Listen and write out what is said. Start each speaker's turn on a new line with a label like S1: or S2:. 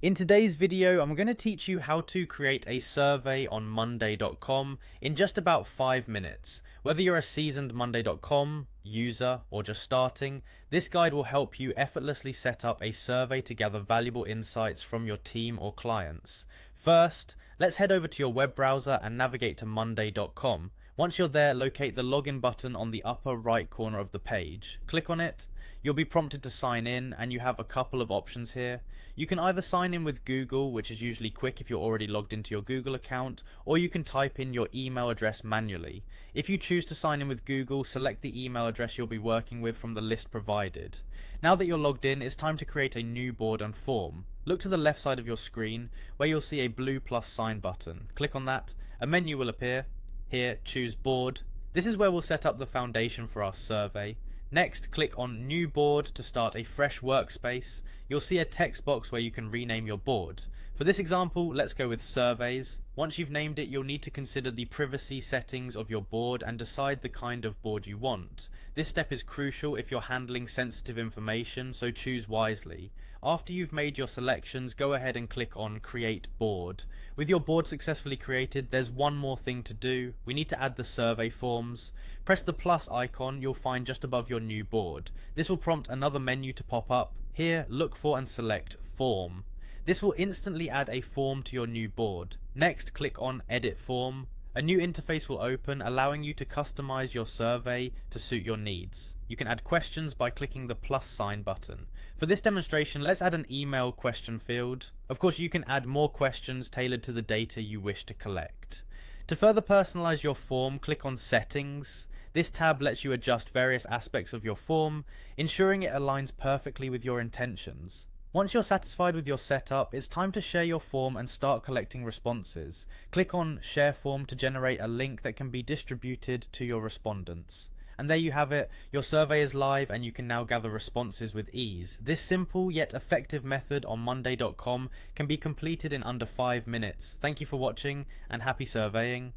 S1: In today's video, I'm going to teach you how to create a survey on Monday.com in just about 5 minutes. Whether you're a seasoned Monday.com user or just starting, this guide will help you effortlessly set up a survey to gather valuable insights from your team or clients. First, let's head over to your web browser and navigate to Monday.com. Once you're there, locate the login button on the upper right corner of the page. Click on it. You'll be prompted to sign in, and you have a couple of options here. You can either sign in with Google, which is usually quick if you're already logged into your Google account, or you can type in your email address manually. If you choose to sign in with Google, select the email address you'll be working with from the list provided. Now that you're logged in, it's time to create a new board and form. Look to the left side of your screen where you'll see a blue plus sign button. Click on that. A menu will appear. Here, choose board. This is where we'll set up the foundation for our survey. Next, click on New Board to start a fresh workspace. You'll see a text box where you can rename your board. For this example, let's go with Surveys. Once you've named it, you'll need to consider the privacy settings of your board and decide the kind of board you want. This step is crucial if you're handling sensitive information, so choose wisely. After you've made your selections, go ahead and click on Create Board. With your board successfully created, there's one more thing to do. We need to add the survey forms. Press the plus icon you'll find just above your new board. This will prompt another menu to pop up. Here, look for and select Form. This will instantly add a form to your new board. Next, click on Edit Form. A new interface will open, allowing you to customize your survey to suit your needs. You can add questions by clicking the plus sign button. For this demonstration, let's add an email question field. Of course, you can add more questions tailored to the data you wish to collect. To further personalize your form, click on Settings. This tab lets you adjust various aspects of your form, ensuring it aligns perfectly with your intentions. Once you're satisfied with your setup, it's time to share your form and start collecting responses. Click on Share Form to generate a link that can be distributed to your respondents. And there you have it, your survey is live and you can now gather responses with ease. This simple yet effective method on Monday.com can be completed in under 5 minutes. Thank you for watching and happy surveying.